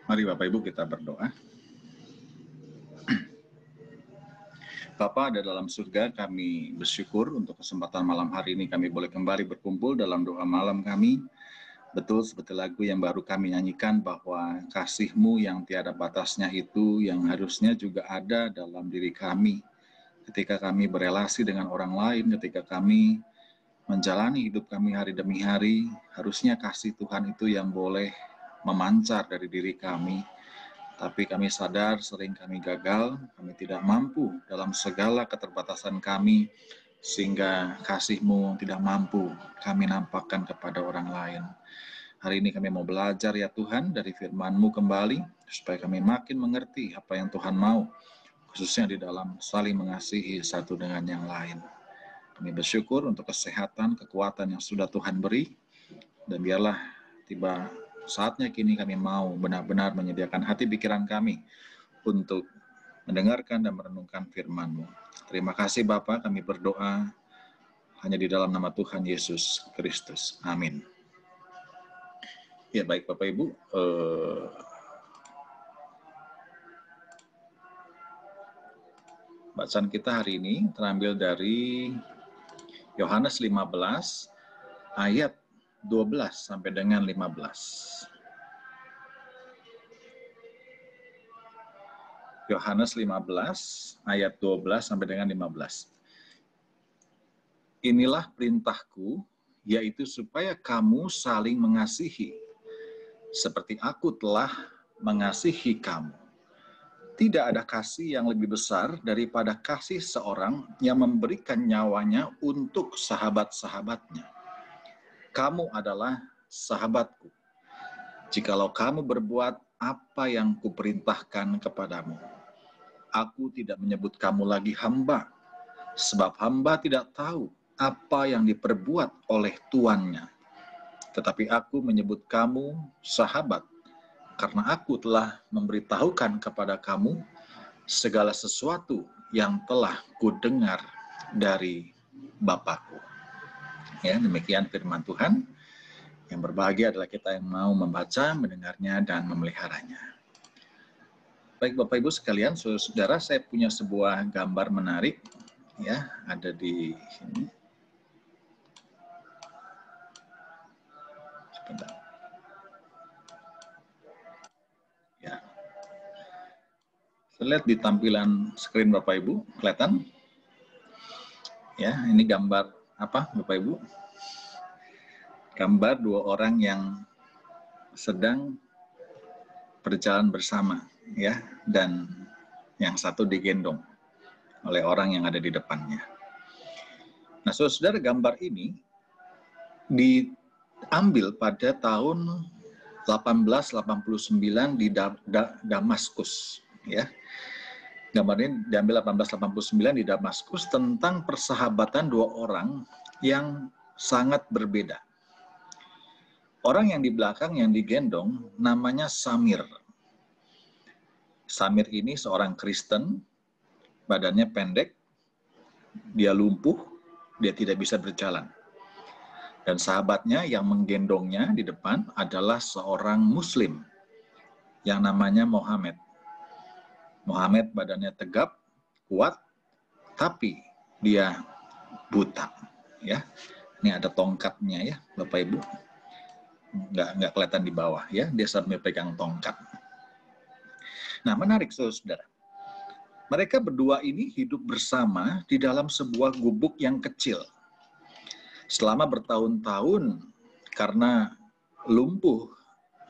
Mari Bapak Ibu kita berdoa. Bapa ada dalam surga, kami bersyukur untuk kesempatan malam hari ini kami boleh kembali berkumpul dalam doa malam kami. Betul seperti lagu yang baru kami nyanyikan bahwa kasih-Mu yang tiada batasnya itu yang harusnya juga ada dalam diri kami. Ketika kami berelasi dengan orang lain, ketika kami menjalani hidup kami hari demi hari, harusnya kasih Tuhan itu yang boleh memancar dari diri kami. Tapi kami sadar sering kami gagal, kami tidak mampu dalam segala keterbatasan kami, sehingga kasih-Mu tidak mampu kami nampakkan kepada orang lain. Hari ini kami mau belajar ya Tuhan dari firman-Mu kembali, supaya kami makin mengerti apa yang Tuhan mau, khususnya di dalam saling mengasihi satu dengan yang lain. Kami bersyukur untuk kesehatan, kekuatan yang sudah Tuhan beri, dan biarlah tiba saatnya kini kami mau benar-benar menyediakan hati pikiran kami untuk mendengarkan dan merenungkan firman-Mu. Terima kasih Bapa, kami berdoa hanya di dalam nama Tuhan Yesus Kristus. Amin. Ya baik Bapak Ibu, bacaan kita hari ini terambil dari Yohanes 15 ayat 12 sampai dengan 15. Yohanes 15 ayat 12 sampai dengan 15. Inilah perintahku, yaitu supaya kamu saling mengasihi, seperti aku telah mengasihi kamu. Tidak ada kasih yang lebih besar daripada kasih seorang yang memberikan nyawanya untuk sahabat-sahabatnya. Kamu adalah sahabatku, jikalau kamu berbuat apa yang kuperintahkan kepadamu. Aku tidak menyebut kamu lagi hamba, sebab hamba tidak tahu apa yang diperbuat oleh tuannya. Tetapi aku menyebut kamu sahabat, karena aku telah memberitahukan kepada kamu segala sesuatu yang telah kudengar dari Bapakku. Ya, demikian firman Tuhan. Yang berbahagia adalah kita yang mau membaca, mendengarnya, dan memeliharanya. Baik Bapak Ibu sekalian, saudara, saya punya sebuah gambar menarik, ya, ada di sini. Sebentar. Ya. Saya lihat di tampilan screen Bapak Ibu, kelihatan? Ya, ini gambar apa Bapak Ibu? Gambar dua orang yang sedang berjalan bersama, ya, dan yang satu digendong oleh orang yang ada di depannya. Nah, saudara, gambar ini diambil pada tahun 1889 di Damaskus, ya. Gambar ini diambil 1889 di Damaskus tentang persahabatan dua orang yang sangat berbeda. Orang yang di belakang yang digendong namanya Samir. Samir ini seorang Kristen, badannya pendek, dia lumpuh, dia tidak bisa berjalan. Dan sahabatnya yang menggendongnya di depan adalah seorang Muslim yang namanya Muhammad. Muhammad badannya tegap, kuat, tapi dia buta. Ya, ini ada tongkatnya ya, Bapak Ibu. Nggak kelihatan di bawah ya, dia sambil pegang tongkat. Nah, menarik saudara. Mereka berdua ini hidup bersama di dalam sebuah gubuk yang kecil. Selama bertahun-tahun, karena lumpuh,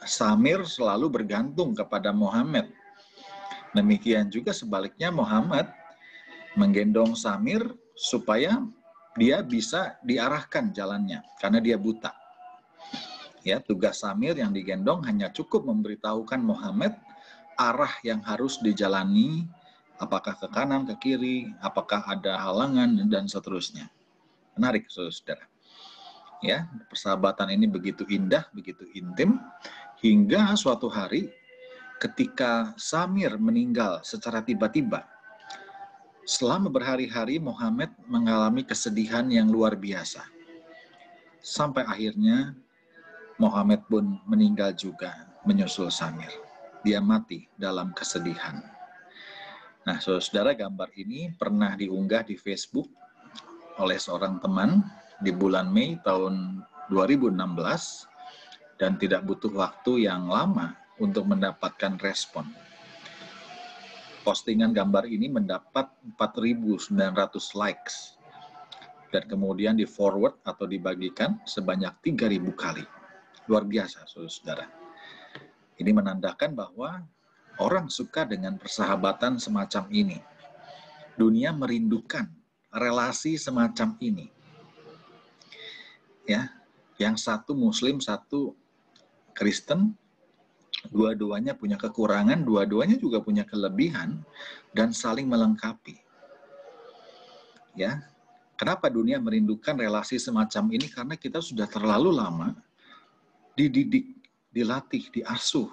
Samir selalu bergantung kepada Muhammad. Demikian juga sebaliknya Muhammad menggendong Samir supaya dia bisa diarahkan jalannya, karena dia buta. Ya, tugas Samir yang digendong hanya cukup memberitahukan Muhammad arah yang harus dijalani, apakah ke kanan, ke kiri, apakah ada halangan, dan seterusnya. Menarik, saudara. Ya, persahabatan ini begitu indah, begitu intim, hingga suatu hari ketika Samir meninggal secara tiba-tiba, selama berhari-hari Muhammad mengalami kesedihan yang luar biasa. Sampai akhirnya Muhammad pun meninggal juga menyusul Samir. dia mati dalam kesedihan. Nah, saudara, gambar ini pernah diunggah di Facebook oleh seorang teman di bulan Mei tahun 2016 dan tidak butuh waktu yang lama untuk mendapatkan respon. Postingan gambar ini mendapat 4.900 likes dan kemudian di forward atau dibagikan sebanyak 3.000 kali. Luar biasa, saudara. Ini menandakan bahwa orang suka dengan persahabatan semacam ini. Dunia merindukan relasi semacam ini. Ya, yang satu Muslim, satu Kristen, dua-duanya punya kekurangan, dua-duanya juga punya kelebihan dan saling melengkapi. Ya, kenapa dunia merindukan relasi semacam ini? Karena kita sudah terlalu lama dididik, dilatih, diasuh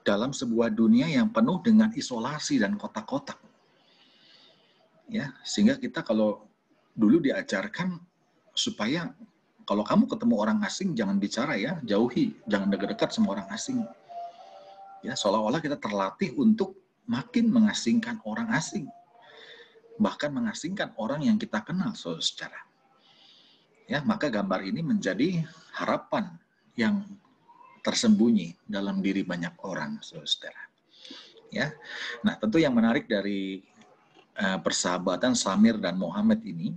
dalam sebuah dunia yang penuh dengan isolasi dan kotak-kotak. Ya, sehingga kita kalau dulu diajarkan supaya kalau kamu ketemu orang asing jangan bicara ya, jauhi, jangan dekat-dekat sama orang asing. Ya, seolah-olah kita terlatih untuk makin mengasingkan orang asing. Bahkan mengasingkan orang yang kita kenal, saudara. Ya, maka gambar ini menjadi harapan yang tersembunyi dalam diri banyak orang, saudara. Ya, nah tentu yang menarik dari persahabatan Samir dan Muhammad ini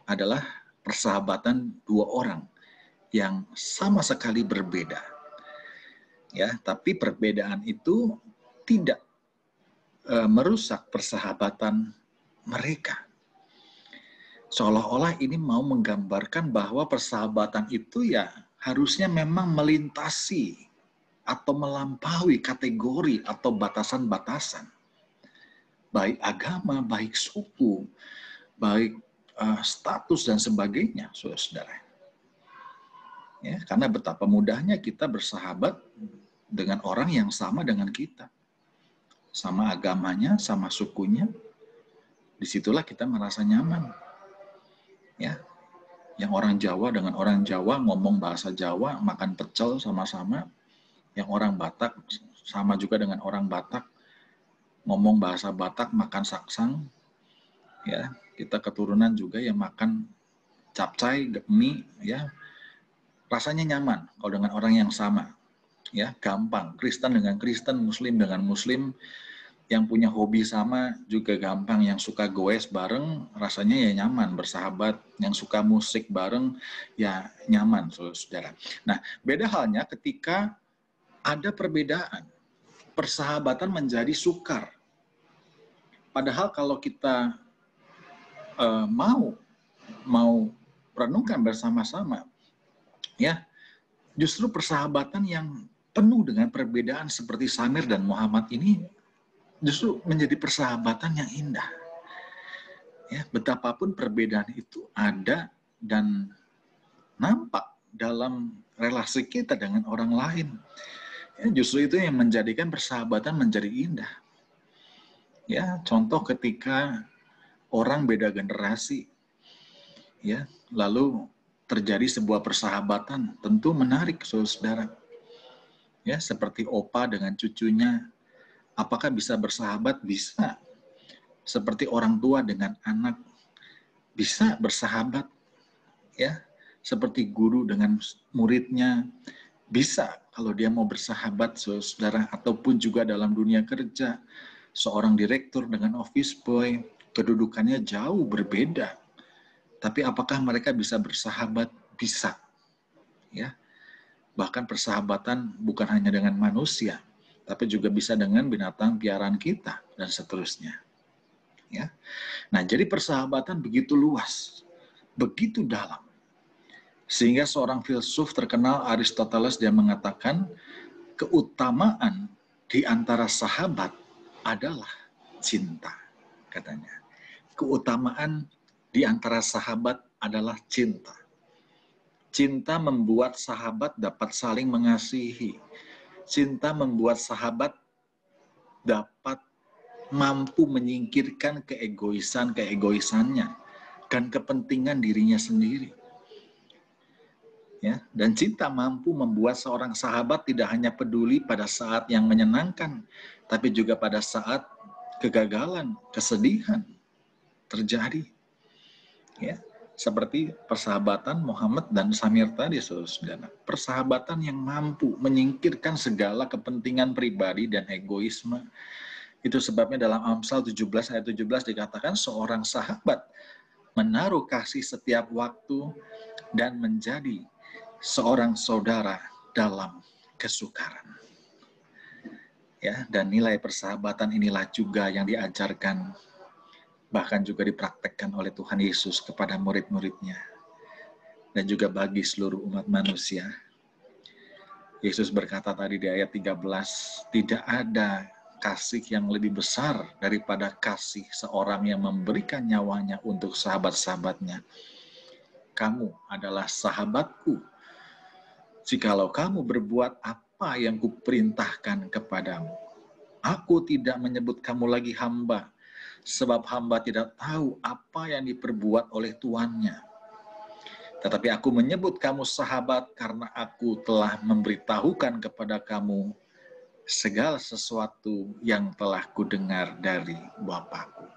adalah persahabatan dua orang yang sama sekali berbeda. Ya, tapi perbedaan itu tidak merusak persahabatan mereka. Seolah-olah ini mau menggambarkan bahwa persahabatan itu ya harusnya memang melintasi atau melampaui kategori atau batasan-batasan. Baik agama, baik suku, baik status dan sebagainya, saudara. Ya, karena betapa mudahnya kita bersahabat dengan orang yang sama dengan kita. Sama agamanya, sama sukunya. Disitulah kita merasa nyaman. Ya, yang orang Jawa dengan orang Jawa ngomong bahasa Jawa, makan pecel sama-sama. Yang orang Batak sama juga dengan orang Batak ngomong bahasa Batak, makan saksang. Ya, kita keturunan juga yang makan capcay, mie, ya. Rasanya nyaman kalau dengan orang yang sama. Ya, gampang. Kristen dengan Kristen, Muslim dengan Muslim, yang punya hobi sama juga gampang, yang suka goes bareng rasanya ya nyaman, bersahabat, yang suka musik bareng ya nyaman, saudara. Nah, beda halnya ketika ada perbedaan, persahabatan menjadi sukar. Padahal kalau kita mau renungkan bersama-sama, ya justru persahabatan yang penuh dengan perbedaan seperti Samir dan Muhammad ini justru menjadi persahabatan yang indah. Ya, betapapun perbedaan itu ada dan nampak dalam relasi kita dengan orang lain. Ya, justru itu yang menjadikan persahabatan menjadi indah. Ya, contoh ketika orang beda generasi, ya, lalu terjadi sebuah persahabatan, tentu menarik, saudara. Ya, seperti opa dengan cucunya. Apakah bisa bersahabat? Bisa. Seperti orang tua dengan anak, bisa bersahabat. Ya, seperti guru dengan muridnya, bisa kalau dia mau bersahabat, saudara. Ataupun juga dalam dunia kerja, seorang direktur dengan office boy, kedudukannya jauh berbeda. Tapi apakah mereka bisa bersahabat? Bisa. Ya, bahkan persahabatan bukan hanya dengan manusia, tapi juga bisa dengan binatang piaraan kita, dan seterusnya. Ya. Nah, jadi persahabatan begitu luas, begitu dalam. Sehingga seorang filsuf terkenal Aristoteles dia mengatakan, keutamaan di antara sahabat adalah cinta, katanya. Keutamaan di antara sahabat adalah cinta. Cinta membuat sahabat dapat saling mengasihi. Cinta membuat sahabat dapat mampu menyingkirkan keegoisannya dan kepentingan dirinya sendiri. Ya, dan cinta mampu membuat seorang sahabat tidak hanya peduli pada saat yang menyenangkan, tapi juga pada saat kegagalan, kesedihan terjadi. Ya, seperti persahabatan Muhammad dan Samir tadi, saudara. Persahabatan yang mampu menyingkirkan segala kepentingan pribadi dan egoisme. Itu sebabnya dalam Amsal 17 ayat 17 dikatakan seorang sahabat menaruh kasih setiap waktu dan menjadi seorang saudara dalam kesukaran. Ya, dan nilai persahabatan inilah juga yang diajarkan, bahkan juga dipraktekkan oleh Tuhan Yesus kepada murid-muridnya, dan juga bagi seluruh umat manusia. Yesus berkata tadi di ayat 13, tidak ada kasih yang lebih besar daripada kasih seorang yang memberikan nyawanya untuk sahabat-sahabatnya. Kamu adalah sahabatku jikalau kamu berbuat apa yang kuperintahkan kepadamu. Aku tidak menyebut kamu lagi hamba, sebab hamba tidak tahu apa yang diperbuat oleh tuannya. Tetapi aku menyebut kamu sahabat karena aku telah memberitahukan kepada kamu segala sesuatu yang telah kudengar dari Bapakku.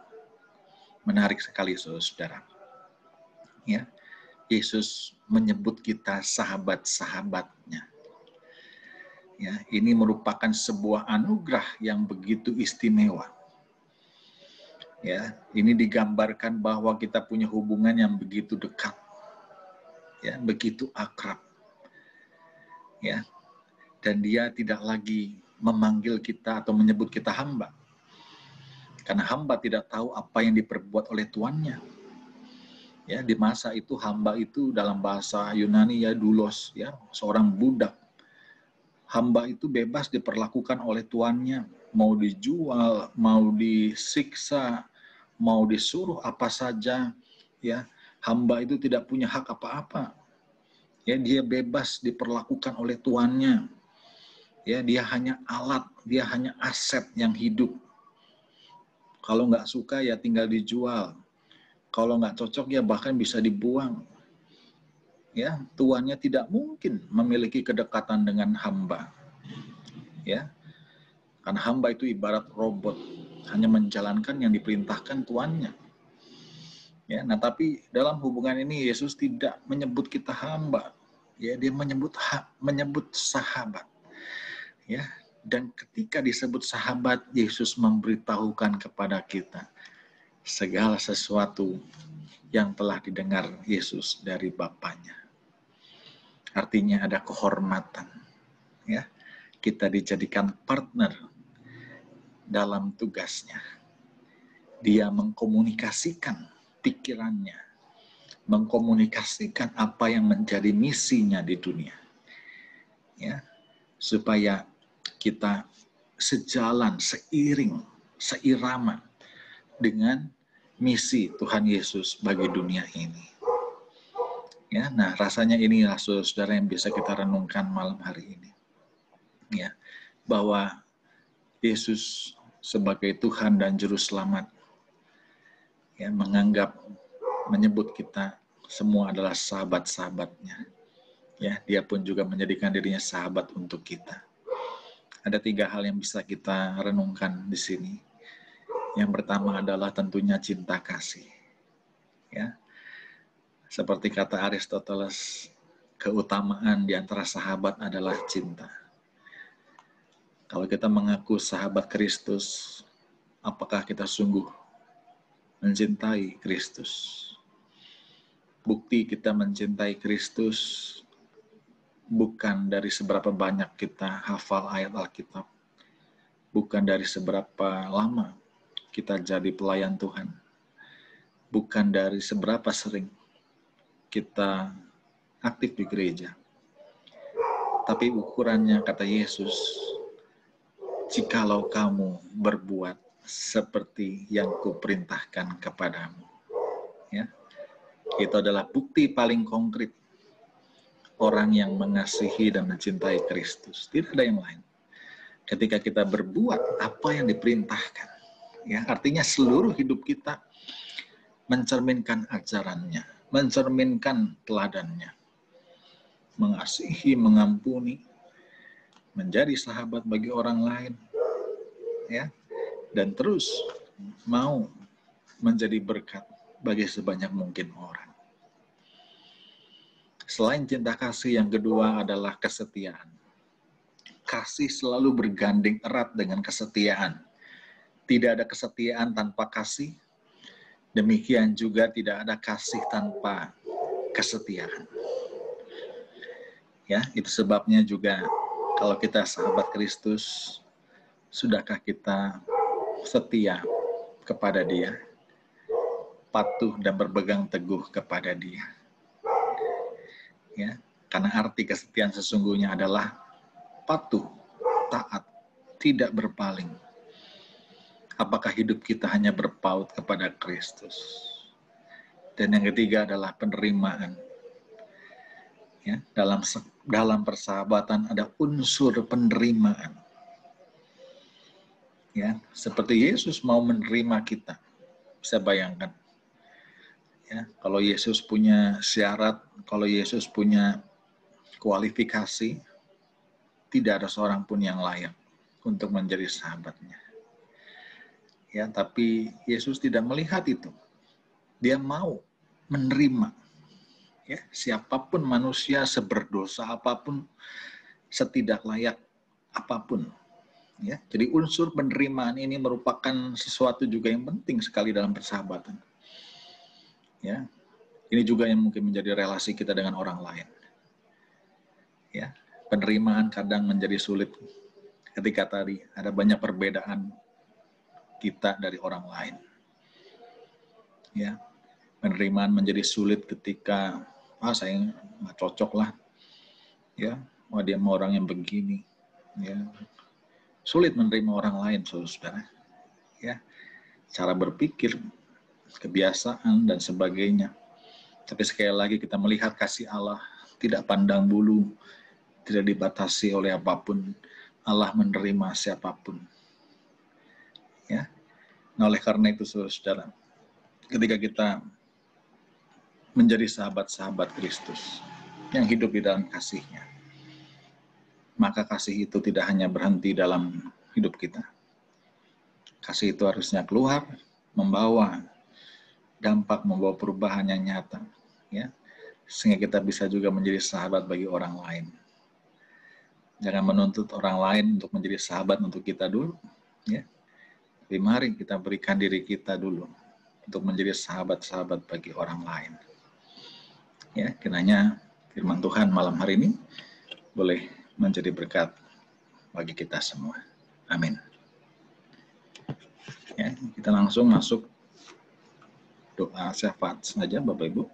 Menarik sekali, saudara. Ya, Yesus menyebut kita sahabat-sahabatnya. Ya, ini merupakan sebuah anugerah yang begitu istimewa. Ya, ini digambarkan bahwa kita punya hubungan yang begitu dekat. Ya, begitu akrab. Ya. Dan dia tidak lagi memanggil kita atau menyebut kita hamba. Karena hamba tidak tahu apa yang diperbuat oleh tuannya. Ya, di masa itu hamba itu dalam bahasa Yunani ya doulos, ya, seorang budak. Hamba itu bebas diperlakukan oleh tuannya, mau dijual, mau disiksa, mau disuruh apa saja, ya. Hamba itu tidak punya hak apa-apa. Ya, dia bebas diperlakukan oleh tuannya. Ya, dia hanya alat, dia hanya aset yang hidup. Kalau nggak suka ya tinggal dijual. Kalau nggak cocok ya bahkan bisa dibuang. Ya, tuannya tidak mungkin memiliki kedekatan dengan hamba. Ya, karena hamba itu ibarat robot, hanya menjalankan yang diperintahkan tuannya. Ya, nah tapi dalam hubungan ini Yesus tidak menyebut kita hamba. Ya, dia menyebut sahabat. Ya, dan ketika disebut sahabat, Yesus memberitahukan kepada kita segala sesuatu yang telah didengar Yesus dari Bapaknya. Artinya ada kehormatan. Ya, kita dijadikan partner dalam tugasnya. Dia mengkomunikasikan pikirannya, mengkomunikasikan apa yang menjadi misinya di dunia. Ya, supaya kita sejalan, seiring, seirama dengan misi Tuhan Yesus bagi dunia ini. Ya, nah rasanya inilah saudara yang bisa kita renungkan malam hari ini. Ya, bahwa Yesus sebagai Tuhan dan Juru Selamat, ya, menyebut kita semua adalah sahabat-sahabatnya. Ya, dia pun juga menjadikan dirinya sahabat untuk kita. Ada 3 hal yang bisa kita renungkan di sini. Yang pertama adalah tentunya cinta kasih. Ya, seperti kata Aristoteles, keutamaan di antara sahabat adalah cinta. Kalau kita mengaku sahabat Kristus, apakah kita sungguh mencintai Kristus? Bukti kita mencintai Kristus bukan dari seberapa banyak kita hafal ayat Alkitab, bukan dari seberapa lama kita jadi pelayan Tuhan, bukan dari seberapa sering kita aktif di gereja. Tapi ukurannya, kata Yesus, jikalau kamu berbuat seperti yang kuperintahkan kepadamu. Ya, itu adalah bukti paling konkret orang yang mengasihi dan mencintai Kristus. Tidak ada yang lain. Ketika kita berbuat apa yang diperintahkan, ya, artinya seluruh hidup kita mencerminkan ajarannya, mencerminkan teladannya. mengasihi, mengampuni, menjadi sahabat bagi orang lain, ya, dan terus mau menjadi berkat bagi sebanyak mungkin orang. Selain cinta kasih, yang kedua adalah kesetiaan. Kasih selalu bergandeng erat dengan kesetiaan. Tidak ada kesetiaan tanpa kasih, demikian juga tidak ada kasih tanpa kesetiaan. Ya, itu sebabnya juga kalau kita sahabat Kristus, sudahkah kita setia kepada Dia, patuh dan berpegang teguh kepada Dia? Ya, karena arti kesetiaan sesungguhnya adalah patuh, taat, tidak berpaling. Apakah hidup kita hanya berpaut kepada Kristus? Dan yang ketiga adalah penerimaan. Ya, dalam persahabatan ada unsur penerimaan. Ya, seperti Yesus mau menerima kita. Bisa bayangkan. Ya, kalau Yesus punya syarat, kalau Yesus punya kualifikasi, tidak ada seorang pun yang layak untuk menjadi sahabatnya. Ya, tapi Yesus tidak melihat itu. Dia mau menerima. Ya, siapapun manusia, seberdosa apapun, setidak layak apapun. Ya, jadi unsur penerimaan ini merupakan sesuatu juga yang penting sekali dalam persahabatan. Ya, ini juga yang mungkin menjadi relasi kita dengan orang lain. Ya, penerimaan kadang menjadi sulit ketika tadi ada banyak perbedaan kita dari orang lain. Ya, penerimaan menjadi sulit ketika saya nggak cocok lah, ya, dia mau orang yang begini, ya, sulit menerima orang lain, saudara, ya, cara berpikir, kebiasaan dan sebagainya. Tapi sekali lagi kita melihat kasih Allah tidak pandang bulu, tidak dibatasi oleh apapun. Allah menerima siapapun, ya. Nah, oleh karena itu, saudara, ketika kita menjadi sahabat-sahabat Kristus yang hidup di dalam kasih-Nya, maka kasih itu tidak hanya berhenti dalam hidup kita. Kasih itu harusnya keluar, membawa dampak, membawa perubahan yang nyata, ya, sehingga kita bisa juga menjadi sahabat bagi orang lain. Jangan menuntut orang lain untuk menjadi sahabat untuk kita dulu, ya. Tapi mari kita berikan diri kita dulu untuk menjadi sahabat-sahabat bagi orang lain. Ya, kiranya firman Tuhan malam hari ini boleh menjadi berkat bagi kita semua. Amin. Ya, kita langsung masuk doa syafaat saja, Bapak Ibu.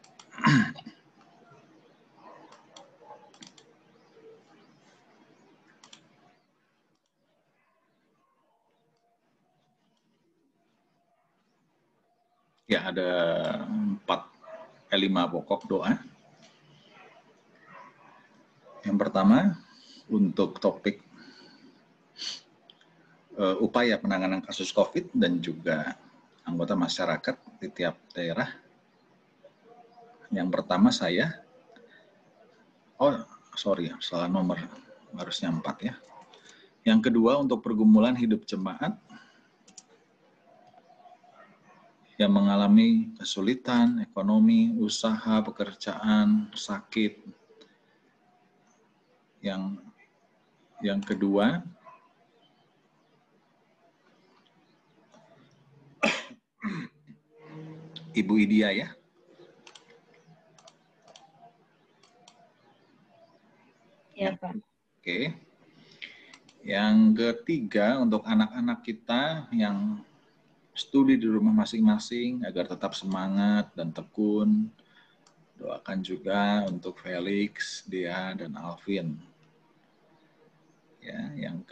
Ya, ada 5 pokok doa. Yang pertama, untuk topik upaya penanganan kasus COVID dan juga anggota masyarakat di tiap daerah. Yang pertama salah nomor, harusnya 4 ya. Yang kedua, untuk pergumulan hidup jemaat yang mengalami kesulitan ekonomi, usaha, pekerjaan, sakit. Yang kedua, Ibu Idia ya. Ya, Pak. Oke. Yang ketiga, untuk anak-anak kita yang studi di rumah masing-masing agar tetap semangat dan tekun. Doakan juga untuk Felix, Dea, dan Alvin. Ya, yang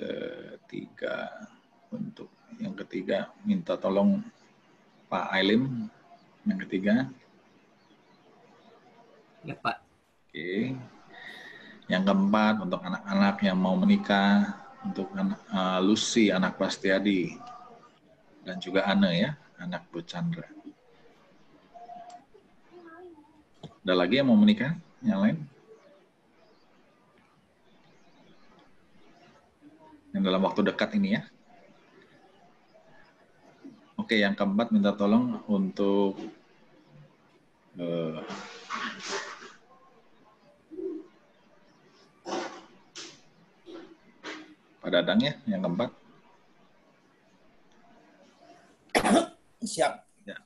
ketiga minta tolong Pak Ailim. Yang ketiga. Ya, Pak. Oke. Yang keempat, untuk anak-anak yang mau menikah, untuk Lucy, anak Pastiadi, dan juga Anne ya, anak Bu Chandra. Ada lagi yang mau menikah? Yang lain? yang dalam waktu dekat ini ya. Oke, yang keempat minta tolong untuk Pak Dadang ya, yang keempat. Siap. Ya.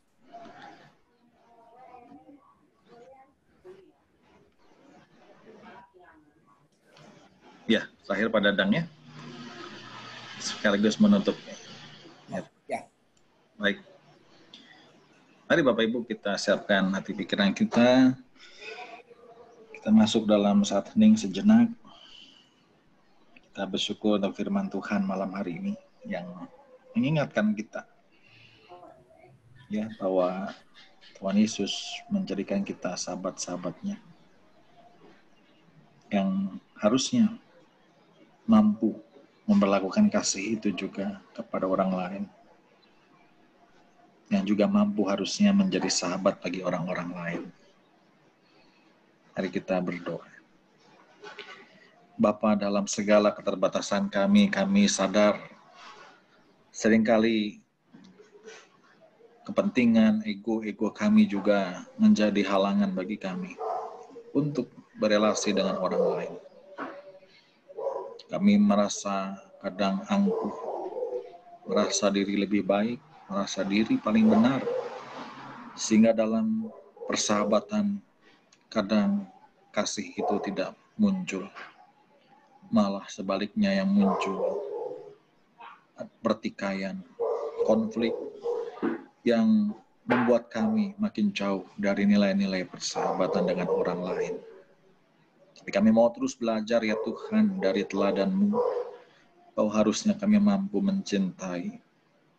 Ya, terakhir Pak Dadang ya. Sekaligus menutup. Ya. Baik. Mari Bapak Ibu kita siapkan hati pikiran kita. Kita masuk dalam saat hening sejenak. Kita bersyukur untuk firman Tuhan malam hari ini yang mengingatkan kita ya bahwa Tuhan Yesus menjadikan kita sahabat-sahabatnya yang harusnya mampu memperlakukan kasih itu juga kepada orang lain, yang juga mampu harusnya menjadi sahabat bagi orang-orang lain. Mari kita berdoa. Bapa, dalam segala keterbatasan kami sadar seringkali kepentingan, ego kami juga menjadi halangan bagi kami untuk berelasi dengan orang lain. Kami merasa kadang angkuh, merasa diri lebih baik, merasa diri paling benar, sehingga dalam persahabatan kadang kasih itu tidak muncul. Malah sebaliknya yang muncul pertikaian, konflik yang membuat kami makin jauh dari nilai-nilai persahabatan dengan orang lain. Tapi kami mau terus belajar ya Tuhan dari teladan-Mu, bahwa harusnya kami mampu mencintai,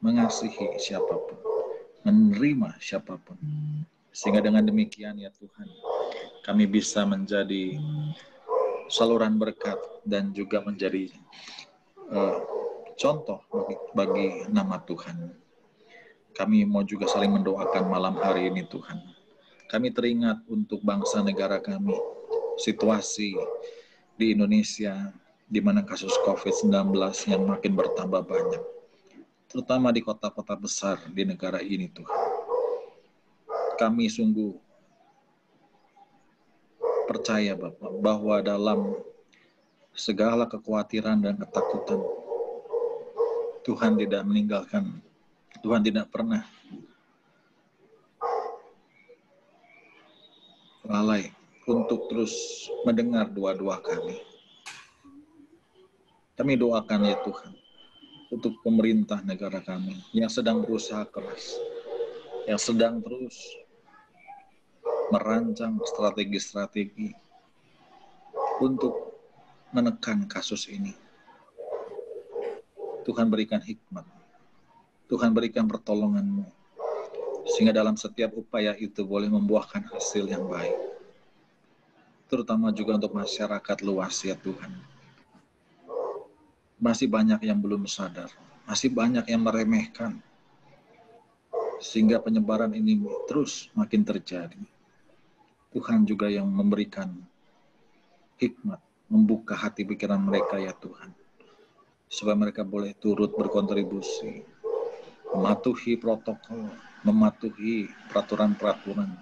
mengasihi siapapun, menerima siapapun. Sehingga dengan demikian ya Tuhan, kami bisa menjadi saluran berkat dan juga menjadi contoh bagi nama Tuhan. Kami mau juga saling mendoakan malam hari ini Tuhan. Kami teringat untuk bangsa negara kami, situasi di Indonesia di mana kasus COVID-19 yang makin bertambah banyak, terutama di kota-kota besar di negara ini Tuhan. Kami sungguh percaya Bapak bahwa dalam segala kekhawatiran dan ketakutan, Tuhan tidak meninggalkan, Tuhan tidak pernah lalai untuk terus mendengar doa-doa kami. Kami doakan ya Tuhan, untuk pemerintah negara kami yang sedang berusaha keras, yang sedang terus merancang strategi-strategi untuk menekan kasus ini. Tuhan berikan hikmat, Tuhan berikan pertolongan-Mu, sehingga dalam setiap upaya itu boleh membuahkan hasil yang baik. Terutama juga untuk masyarakat luas ya Tuhan. Masih banyak yang belum sadar, masih banyak yang meremehkan, sehingga penyebaran ini terus makin terjadi. Tuhan juga yang memberikan hikmat, membuka hati pikiran mereka ya Tuhan, supaya mereka boleh turut berkontribusi, mematuhi protokol, mematuhi peraturan-peraturan,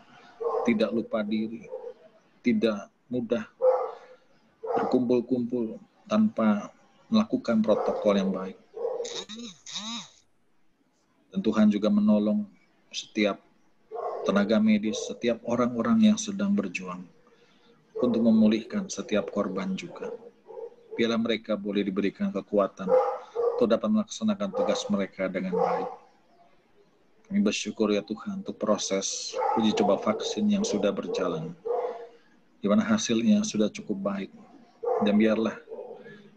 tidak lupa diri, tidak mudah berkumpul-kumpul tanpa melakukan protokol yang baik. Dan Tuhan juga menolong setiap tenaga medis, setiap orang-orang yang sedang berjuang untuk memulihkan setiap korban juga. Biarlah mereka boleh diberikan kekuatan untuk dapat melaksanakan tugas mereka dengan baik. Kami bersyukur ya Tuhan untuk proses uji coba vaksin yang sudah berjalan, di mana hasilnya sudah cukup baik. Dan biarlah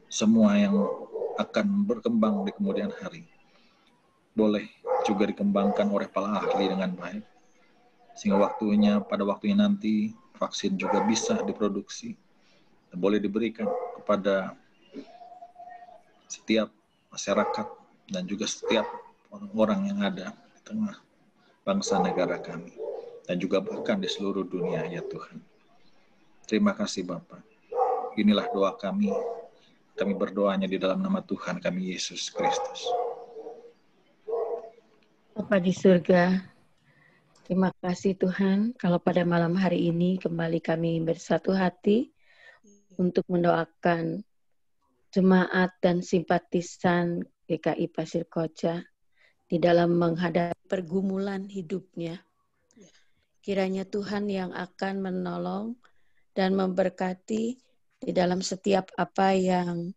semua yang akan berkembang di kemudian hari boleh juga dikembangkan oleh para ahli dengan baik, sehingga pada waktunya nanti vaksin juga bisa diproduksi dan boleh diberikan kepada setiap masyarakat dan juga setiap orang yang ada di tengah bangsa negara kami dan juga bahkan di seluruh dunia ya Tuhan. Terima kasih Bapak. Inilah doa kami Kami berdoanya di dalam nama Tuhan kami Yesus Kristus. Bapa di surga, terima kasih Tuhan kalau pada malam hari ini kembali kami bersatu hati untuk mendoakan jemaat dan simpatisan GKI Pasir Koja di dalam menghadapi pergumulan hidupnya. Kiranya Tuhan yang akan menolong dan memberkati di dalam setiap apa yang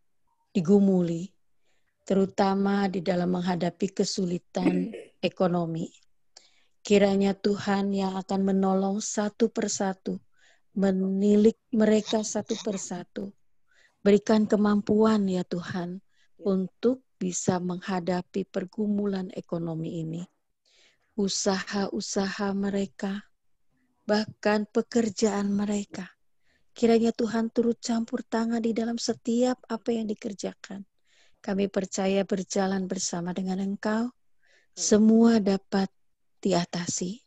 digumuli, terutama di dalam menghadapi kesulitan ekonomi. Kiranya Tuhan yang akan menolong satu persatu, menilik mereka satu persatu. Berikan kemampuan ya Tuhan untuk bisa menghadapi pergumulan ekonomi ini. Usaha-usaha mereka, bahkan pekerjaan mereka. Kiranya Tuhan turut campur tangan di dalam setiap apa yang dikerjakan. Kami percaya berjalan bersama dengan Engkau, semua dapat diatasi.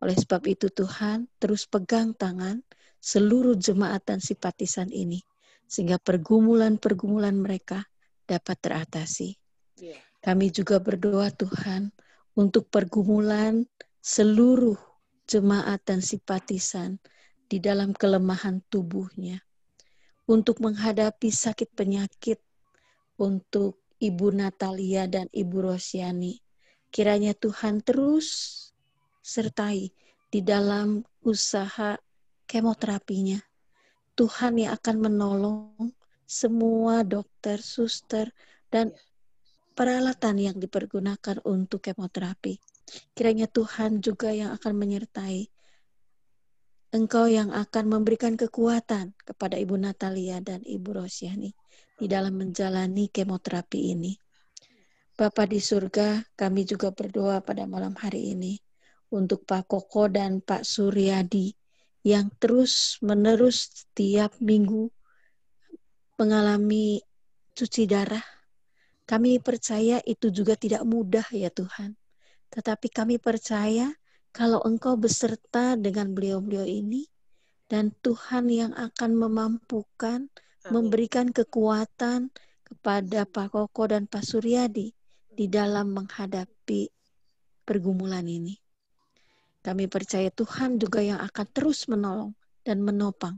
Oleh sebab itu Tuhan, terus pegang tangan seluruh jemaat dan simpatisan ini, sehingga pergumulan-pergumulan mereka dapat teratasi. Kami juga berdoa Tuhan, untuk pergumulan seluruh jemaat dan simpatisan di dalam kelemahan tubuhnya, untuk menghadapi sakit penyakit, untuk Ibu Natalia dan Ibu Rosyani. Kiranya Tuhan terus sertai di dalam usaha kemoterapinya. Tuhan yang akan menolong semua dokter, suster, dan peralatan yang dipergunakan untuk kemoterapi. Kiranya Tuhan juga yang akan menyertai. Engkau yang akan memberikan kekuatan kepada Ibu Natalia dan Ibu Rosyani di dalam menjalani kemoterapi ini. Bapa di surga, kami juga berdoa pada malam hari ini untuk Pak Koko dan Pak Suryadi yang terus-menerus setiap minggu mengalami cuci darah. Kami percaya itu juga tidak mudah ya Tuhan. Tetapi kami percaya kalau Engkau beserta dengan beliau-beliau ini, dan Tuhan yang akan memampukan, memberikan kekuatan kepada Pak Koko dan Pak Suryadi di dalam menghadapi pergumulan ini. Kami percaya Tuhan juga yang akan terus menolong dan menopang,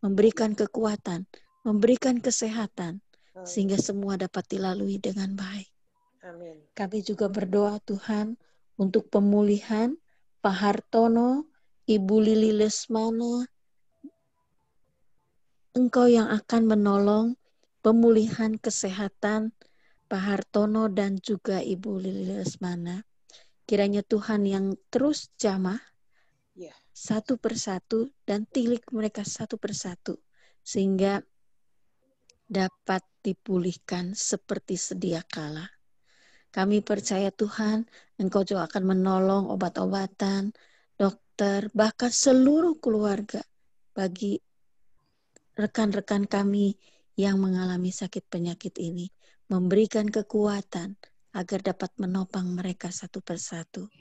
memberikan kekuatan, memberikan kesehatan, sehingga semua dapat dilalui dengan baik. Amin. Kami juga berdoa Tuhan untuk pemulihan Pak Hartono, Ibu Lili Lesmana. Engkau yang akan menolong pemulihan kesehatan Pak Hartono dan juga Ibu Lili Lesmana. Kiranya Tuhan yang terus jamah satu persatu dan tilik mereka satu persatu, sehingga dapat dipulihkan seperti sedia kala. Kami percaya Tuhan, Engkau juga akan menolong obat-obatan, dokter, bahkan seluruh keluarga bagi rekan-rekan kami yang mengalami sakit penyakit ini. Memberikan kekuatan agar dapat menopang mereka satu persatu.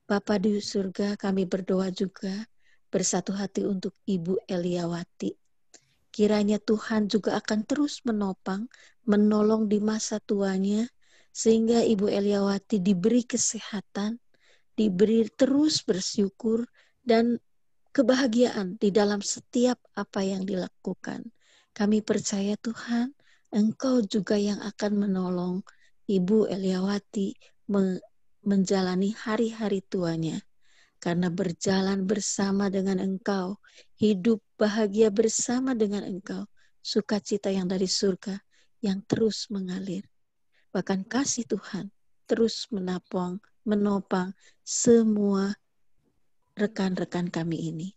Bapa di surga, kami berdoa juga bersatu hati untuk Ibu Eliawati. Kiranya Tuhan juga akan terus menopang, menolong di masa tuanya, sehingga Ibu Eliawati diberi kesehatan, diberi terus bersyukur, dan kebahagiaan di dalam setiap apa yang dilakukan. Kami percaya Tuhan, Engkau juga yang akan menolong Ibu Eliawati menjalani hari-hari tuanya. Karena berjalan bersama dengan Engkau, hidup bahagia bersama dengan Engkau, sukacita yang dari surga yang terus mengalir. Bahkan kasih Tuhan terus menopang semua rekan-rekan kami ini.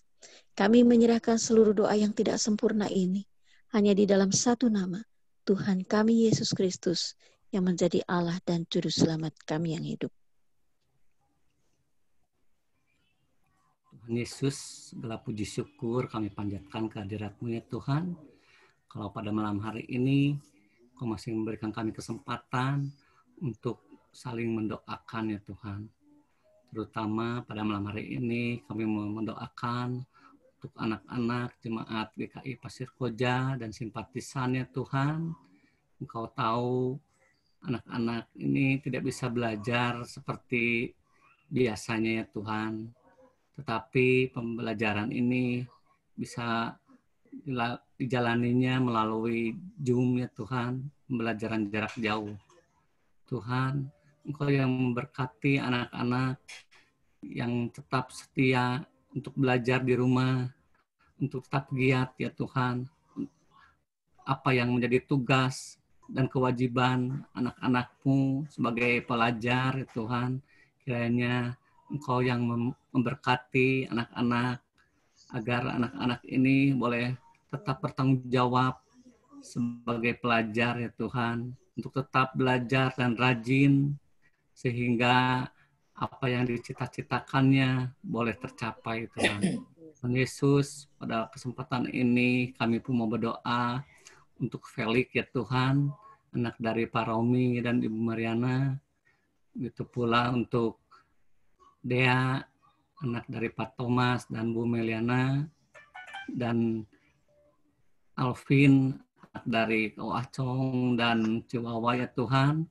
Kami menyerahkan seluruh doa yang tidak sempurna ini hanya di dalam satu nama, Tuhan kami Yesus Kristus yang menjadi Allah dan Juru Selamat kami yang hidup. Tuhan Yesus, segala puji syukur kami panjatkan kehadirat-Mu ya Tuhan. Kalau pada malam hari ini, Kau masih memberikan kami kesempatan untuk saling mendoakan ya Tuhan. Terutama pada malam hari ini kami mendoakan untuk anak-anak jemaat GKI Pasir Koja dan simpatisan ya Tuhan. Engkau tahu anak-anak ini tidak bisa belajar seperti biasanya ya Tuhan. Tetapi pembelajaran ini bisa dijalaninya melalui Zoom ya Tuhan, pembelajaran jarak jauh. Tuhan, Engkau yang memberkati anak-anak yang tetap setia untuk belajar di rumah, untuk tetap giat ya Tuhan. Apa yang menjadi tugas dan kewajiban anak-anak-Mu sebagai pelajar ya Tuhan, kiranya Engkau yang memberkati anak-anak agar anak-anak ini boleh tetap bertanggung jawab sebagai pelajar ya Tuhan, untuk tetap belajar dan rajin sehingga apa yang dicita-citakannya boleh tercapai Tuhan. Tuhan Yesus, pada kesempatan ini kami pun mau berdoa untuk Felix ya Tuhan, anak dari Pak Romi dan Ibu Mariana. Begitu pula untuk Dea, anak dari Pak Thomas dan Bu Meliana, dan Alvin, anak dari Kau Acong dan Chihuahua ya Tuhan.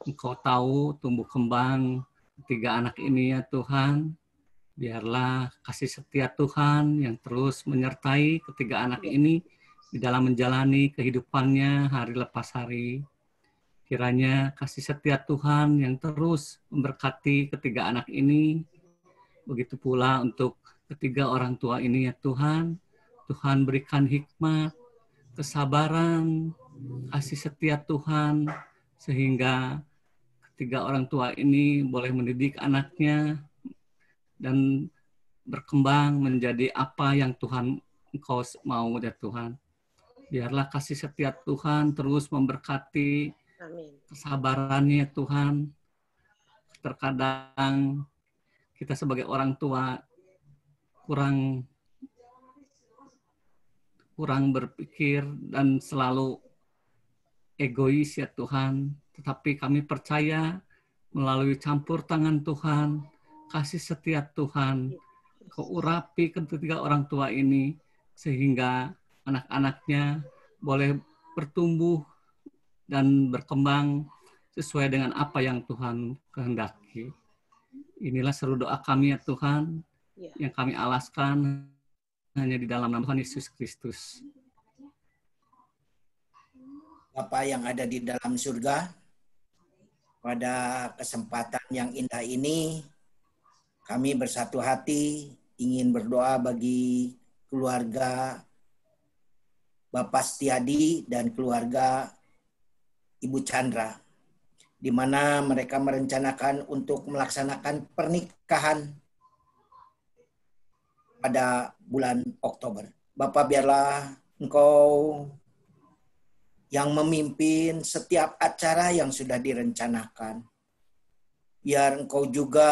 Engkau tahu tumbuh kembang ketiga anak ini ya Tuhan. Biarlah kasih setia Tuhan yang terus menyertai ketiga anak ini di dalam menjalani kehidupannya hari lepas hari. Kiranya kasih setia Tuhan yang terus memberkati ketiga anak ini. Begitu pula untuk ketiga orang tua ini ya Tuhan. Tuhan berikan hikmat, kesabaran, kasih setia Tuhan, sehingga ketiga orang tua ini boleh mendidik anaknya dan berkembang menjadi apa yang Tuhan Engkau mau ya Tuhan. Biarlah kasih setia Tuhan terus memberkati kesabarannya Tuhan. Terkadang kita sebagai orang tua kurang berpikir dan selalu egois ya Tuhan. Tetapi kami percaya melalui campur tangan Tuhan, kasih setia Tuhan, Kau urapi ketiga orang tua ini sehingga anak-anaknya boleh bertumbuh dan berkembang sesuai dengan apa yang Tuhan kehendaki. Inilah seru doa kami ya Tuhan, yang kami alaskan hanya di dalam nama Tuhan Yesus Kristus. Bapa yang ada di dalam surga, pada kesempatan yang indah ini, kami bersatu hati ingin berdoa bagi keluarga Bapak Setiadi dan keluarga Ibu Chandra, di mana mereka merencanakan untuk melaksanakan pernikahan pada bulan Oktober. Bapak, biarlah Engkau yang memimpin setiap acara yang sudah direncanakan. Biar Engkau juga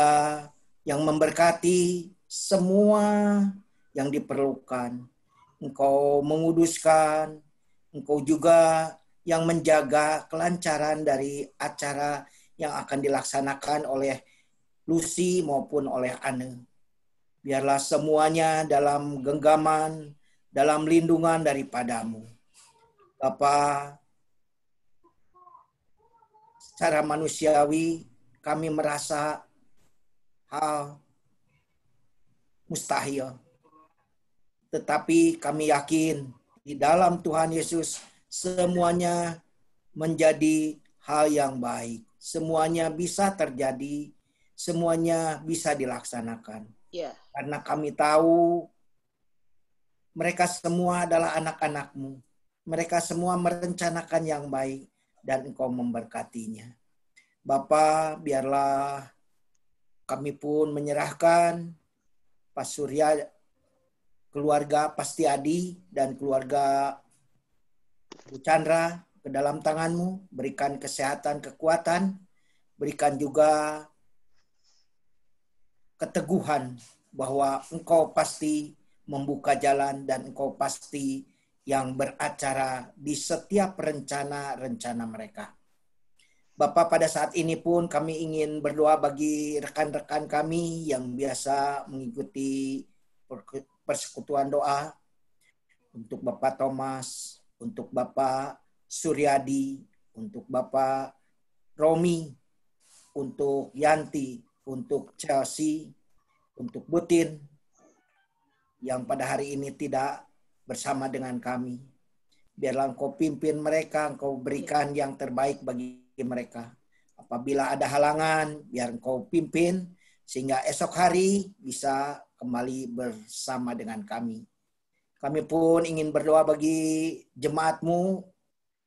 yang memberkati semua yang diperlukan. Engkau menguduskan, Engkau juga yang menjaga kelancaran dari acara yang akan dilaksanakan oleh Lucy maupun oleh Anne. Biarlah semuanya dalam genggaman, dalam lindungan daripada-Mu. Bapa, secara manusiawi kami merasa hal mustahil. Tetapi kami yakin di dalam Tuhan Yesus semuanya menjadi hal yang baik. Semuanya bisa terjadi, semuanya bisa dilaksanakan. Karena kami tahu mereka semua adalah anak-anak-Mu. Mereka semua merencanakan yang baik dan Engkau memberkatinya. Bapa, biarlah kami pun menyerahkan Pak Surya, keluarga Pak Setiadi dan keluarga Bu Chandra ke dalam tangan-Mu. Berikan kesehatan, kekuatan, berikan juga keteguhan bahwa Engkau pasti membuka jalan dan Engkau pasti yang beracara di setiap rencana-rencana mereka. Bapak, pada saat ini pun kami ingin berdoa bagi rekan-rekan kami yang biasa mengikuti persekutuan doa. Untuk Bapak Thomas, untuk Bapak Suryadi, untuk Bapak Romi, untuk Yanti, untuk Chelsea, untuk Butin, yang pada hari ini tidak bersama dengan kami. Biarlah Engkau pimpin mereka, Engkau berikan yang terbaik bagi mereka. Apabila ada halangan, biar Engkau pimpin, sehingga esok hari bisa kembali bersama dengan kami. Kami pun ingin berdoa bagi jemaat-Mu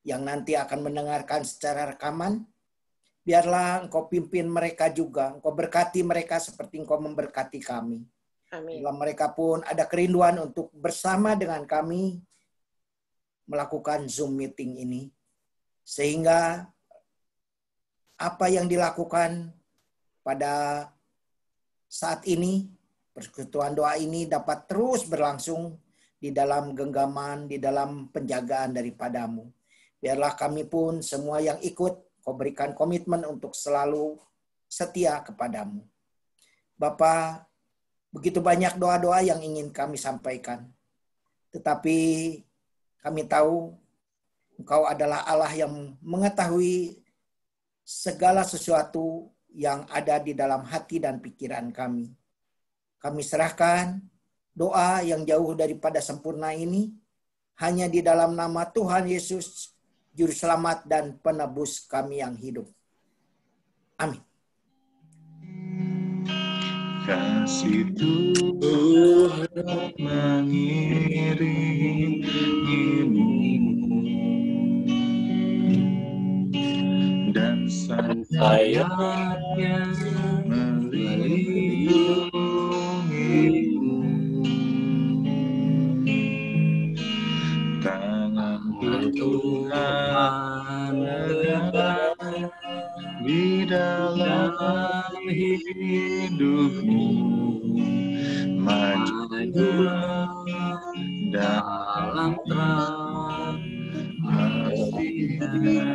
yang nanti akan mendengarkan secara rekaman. Biarlah Engkau pimpin mereka juga, Engkau berkati mereka seperti Engkau memberkati kami. Amin. Biarlah mereka pun ada kerinduan untuk bersama dengan kami melakukan Zoom meeting ini. Sehingga apa yang dilakukan pada saat ini, persekutuan doa ini dapat terus berlangsung di dalam genggaman, di dalam penjagaan daripada-Mu. Biarlah kami pun semua yang ikut, Kau berikan komitmen untuk selalu setia kepada-Mu. Bapa, begitu banyak doa-doa yang ingin kami sampaikan. Tetapi kami tahu Engkau adalah Allah yang mengetahui segala sesuatu yang ada di dalam hati dan pikiran kami. Kami serahkan doa yang jauh daripada sempurna ini hanya di dalam nama Tuhan Yesus, Juru Selamat dan Penebus kami yang hidup. Amin. Kasih Tuhan mengiringimu dan sayapnya melindungimu. Tangan Tuhan di dalam hidupmu, maju dalam terang kasih-Nya.